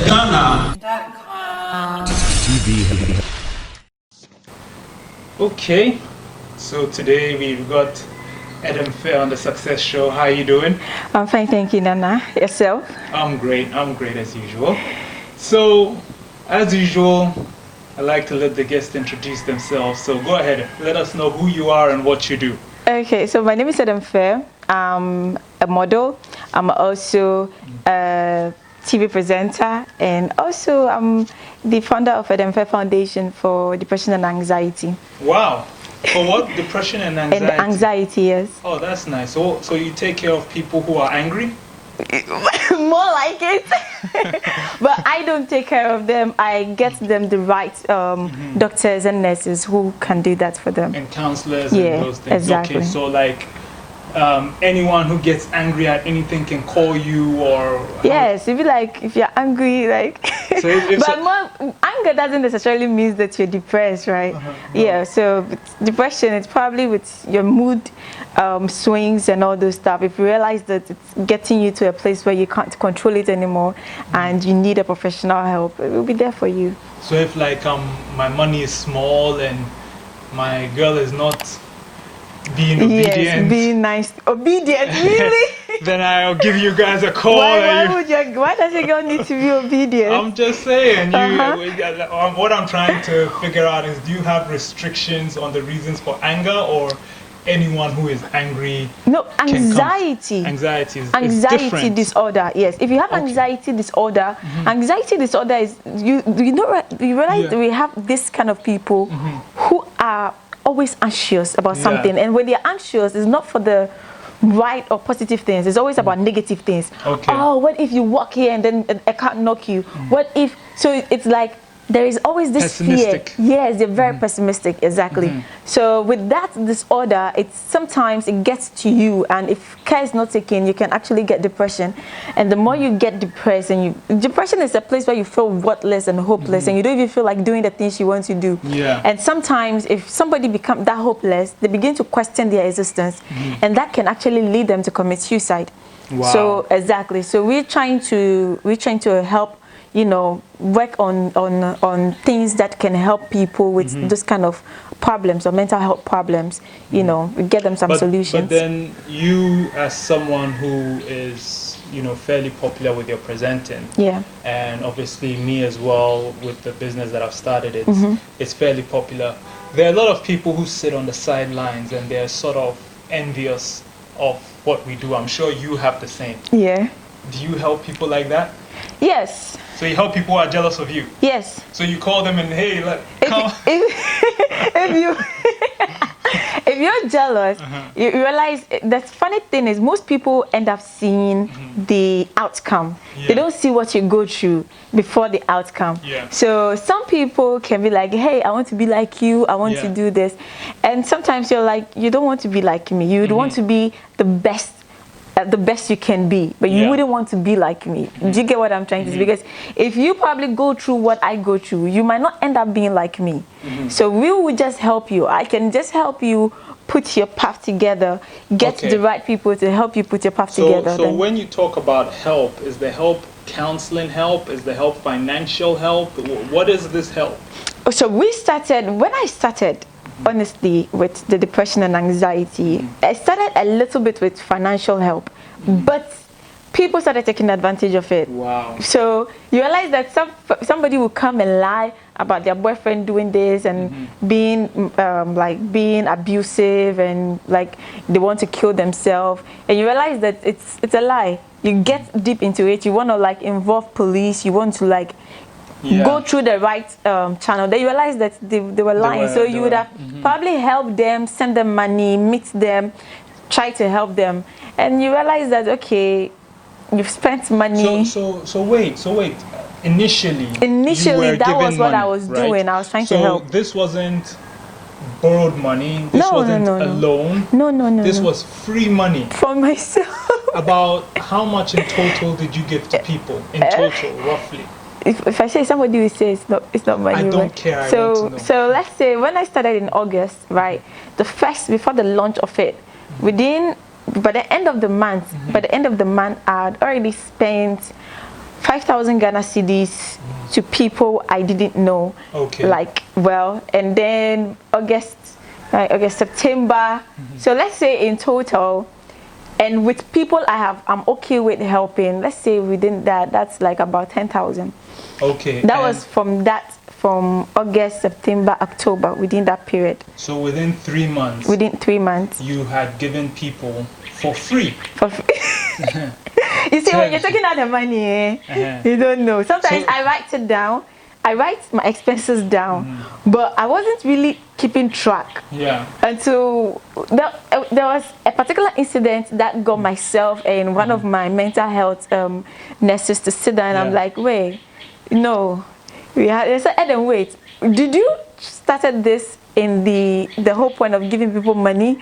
FashionGHANA.com. Okay, so today we've got Edem Fairre on the Success Show. How are you doing? I'm fine, thank you, Nana. Yourself? I'm great as usual. So, as usual, I like to let the guests introduce themselves. So go ahead, let us know who you are and what you do. Okay, so my name is Edem Fairre. I'm a model. I'm also a TV presenter, and also I'm the founder of Edem Fairre Foundation for Depression and Anxiety. Wow. For what? Depression and anxiety? And anxiety, yes. Oh, that's nice. So you take care of people who are angry? More like it. But I don't take care of them. I get them the right doctors and nurses who can do that for them. And counselors and those things. Exactly. Okay, so like anyone who gets angry at anything can call you, or yes, if you're angry, like so but anger doesn't necessarily mean that you're depressed, right? Yeah, so depression, it's probably with your mood swings and all those stuff. If you realize that it's getting you to a place where you can't control it anymore and you need a professional help, it will be there for you. So if like my money is small and my girl is not being obedient, yes, being nice, obedient, really? then I'll give you guys a call. Why does your girl need to be obedient? I'm just saying, what I'm trying to figure out is, do you have restrictions on the reasons for anger, or anyone who is angry? No, anxiety. Anxiety is anxiety disorder. Yes, if you have anxiety disorder, anxiety disorder is you realize that we have this kind of people who are always anxious about something, and when they're anxious, it's not for the right or positive things. It's always about negative things. Okay. Oh, what if you walk here and then a car knock you? What if? So it's like there is always this fear. Yes, they're very pessimistic. Exactly. So with that disorder, sometimes it gets to you, and if care is not taken, you can actually get depression. And the more you get depressed, and depression is a place where you feel worthless and hopeless, and you don't even feel like doing the things you want to do. Yeah. And sometimes if somebody becomes that hopeless, they begin to question their existence, and that can actually lead them to commit suicide. Wow. So exactly. So we're trying to help, work on things that can help people with this kind of problems or mental health problems, get them some solutions. But then you, as someone who is, fairly popular with your presenting, and obviously me as well with the business that I've started, it's fairly popular. There are a lot of people who sit on the sidelines and they're sort of envious of what we do. I'm sure you have the same. Yeah. Do you help people like that? Yes. So you help people who are jealous of you? Yes. So you call them and, hey, come. If you're jealous, you realize the funny thing is most people end up seeing the outcome. They don't see what you go through before the outcome. So some people can be like, hey, I want to be like you, I want to do this. And sometimes you're like, you don't want to be like me. You would want to be the best you can be, but you wouldn't want to be like me. Do you get what I'm trying to say? Because if you probably go through what I go through, you might not end up being like me. So we will just help you. I can just help you put your path together, get the right people to help you put your path together. So when you talk about help, is the help counseling help? Is the help financial help? What is this help? So when I started, honestly, with the depression and anxiety, I started a little bit with financial help, but people started taking advantage of it. Wow. So you realize that somebody will come and lie about their boyfriend doing this and being being abusive, and like they want to kill themselves, and you realize that it's a lie. You get deep into it, you want to involve police, you want to go through the right channel. Then you realize that they were lying. So you would have probably helped them, send them money, meet them, try to help them, and you realize that okay, you've spent money. So wait. Initially that was what I was doing. I was trying to help. So this wasn't borrowed money. This wasn't a loan. No. This was free money for myself. About how much in total did you give to people in total, roughly? If I say, somebody will say it's not money. I don't care. So let's say when I started in August, right? Before the launch of it, by the end of the month, I had already spent 5,000 Ghana cedis to people I didn't know. Like, well, and then August, September. So let's say in total, and with people I'm okay with helping, let's say within that's like about 10,000. That was from August, September, October, within that period. So within 3 months. You had given people for free. You see, when you're taking out the money, you don't know. Sometimes I write it down. I write my expenses down, but I wasn't really keeping track. Until there was a particular incident that got myself and one of my mental health nurses to sit down. And I'm like, wait, no. I said, Edem, wait, did you started this in the whole point of giving people money,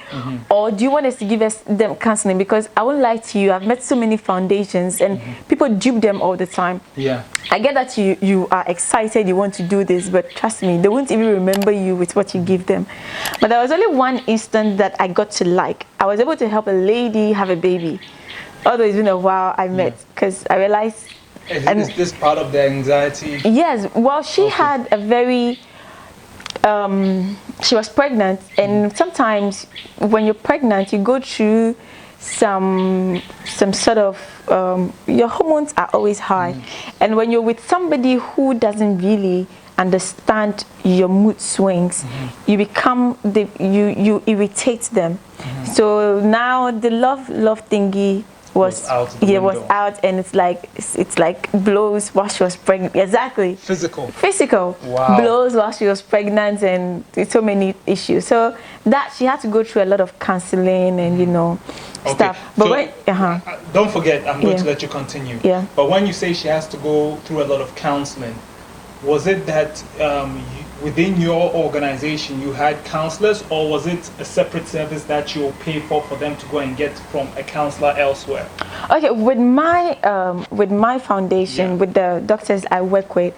or do you want us to give them counseling? Because I won't lie to you, I've met so many foundations and people dupe them all the time. I get that you are excited, you want to do this, but trust me, they won't even remember you with what you give them. But there was only one instance that I got to like. I was able to help a lady have a baby. Although it's been a while I met, because I realized. Is this part of the anxiety? Yes, well, she had a very she was pregnant, and sometimes when you're pregnant you go through some sort of your hormones are always high, and when you're with somebody who doesn't really understand your mood swings, you become you irritate them. So now the love thingy was out, and it's like blows while she was pregnant. Exactly. Physical. Wow. Blows while she was pregnant, and so many issues. So that she had to go through a lot of counseling and stuff. But so, don't forget, I'm going to let you continue. But when you say she has to go through a lot of counseling, was it that within your organization you had counselors, or was it a separate service that you pay for them to go and get from a counselor elsewhere? Okay, with my foundation, with the doctors I work with,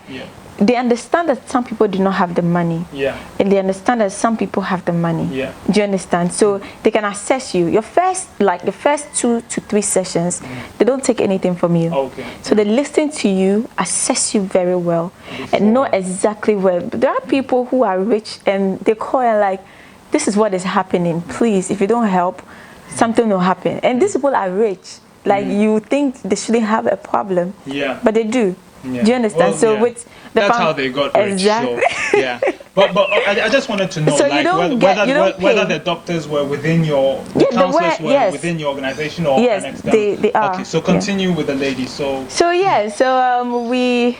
they understand that some people do not have the money. And they understand that some people have the money. Do you understand? So they can assess you. The first 2 to 3 sessions, they don't take anything from you. So they listen to you, assess you very well, and know exactly where. But there are people who are rich and they call and like, this is what is happening. Please, if you don't help, something will happen. And these people are rich. Like you think they shouldn't have a problem, but they do. Do you understand? Well, so with that's how they got rich. Exactly. So, but I just wanted to know, so whether the doctors were within your counselors were within your organization or an external. They are. Okay, so continue with the lady. So we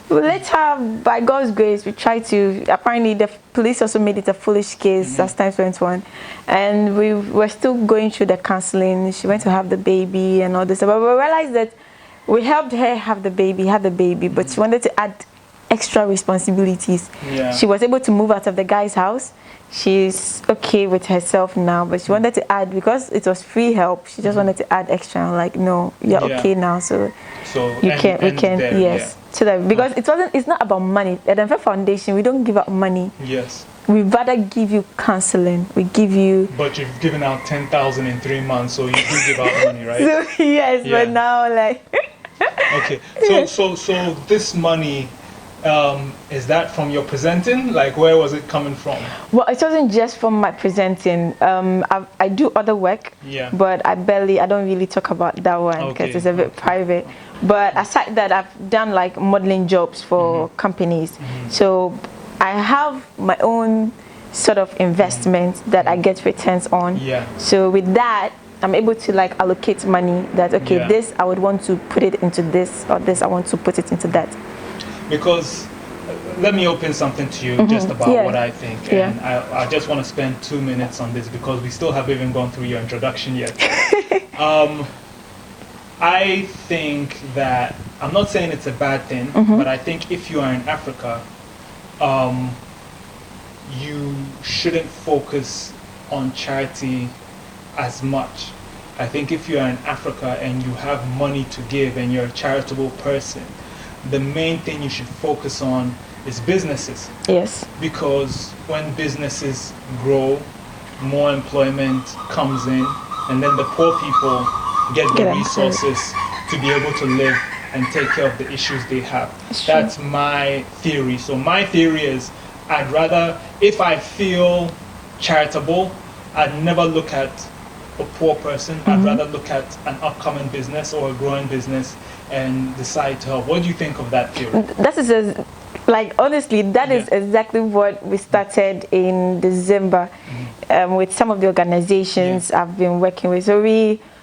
later, by God's grace, we tried to. Apparently, the police also made it a foolish case as time went on, and we were still going through the counseling. She went to have the baby and all this, but we realized that we helped her have the baby, but she wanted to add extra responsibilities. She was able to move out of the guy's house. She's okay with herself now, but she wanted to add, because it was free help, she just wanted to add extra. I'm like, no, you're okay now, so we can yes. So that, because it's not about money. At the Edem Fairre Foundation, we don't give out money. We rather give you counseling. We give you. But you've given out 10,000 in 3 months, so you do give out money, right? So yes, but now like. Okay, so this money, is that from your presenting? Like, where was it coming from? Well, it wasn't just from my presenting. I do other work, but I don't really talk about that one because it's a bit private. But aside that, I've done like modeling jobs for companies. So I have my own sort of investment that I get returns on. So with that, I'm able to like allocate money that this I would want to put it into this, or this I want to put it into that. Because let me open something to you just about what I think, and I just want to spend 2 minutes on this because we still haven't even gone through your introduction yet. I think that, I'm not saying it's a bad thing, but I think if you are in Africa, you shouldn't focus on charity as much. I think if you are in Africa and you have money to give and you're a charitable person, the main thing you should focus on is businesses. Because when businesses grow, more employment comes in, and then the poor people get the resources to be able to live and take care of the issues they have. That's my theory. So my theory is, I'd rather, if I feel charitable, I'd never look at a poor person. I'd rather look at an upcoming business or a growing business and decide to help. What do you think of that theory? That is honestly, that is exactly what we started in December with some of the organizations I've been working with. So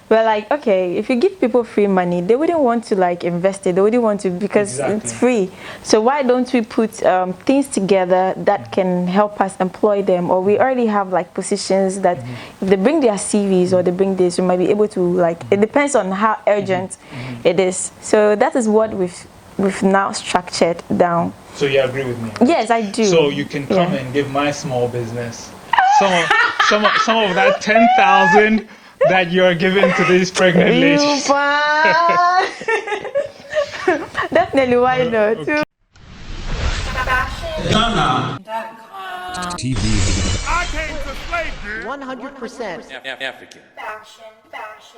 we're like, okay, if you give people free money, they wouldn't want to like invest it. They wouldn't want to, because it's free. So why don't we put things together that can help us employ them? Or we already have like positions that if they bring their CVs or they bring this, we might be able to like, it depends on how urgent it is. So that is what we've now structured down. So you agree with me? Yes, I do. So you can come and give my small business some of that 10,000 that you're giving to these pregnant ladies. Definitely, why not? Okay. FashionGHANA.com. TV. I came to slavery 100% African. fashion.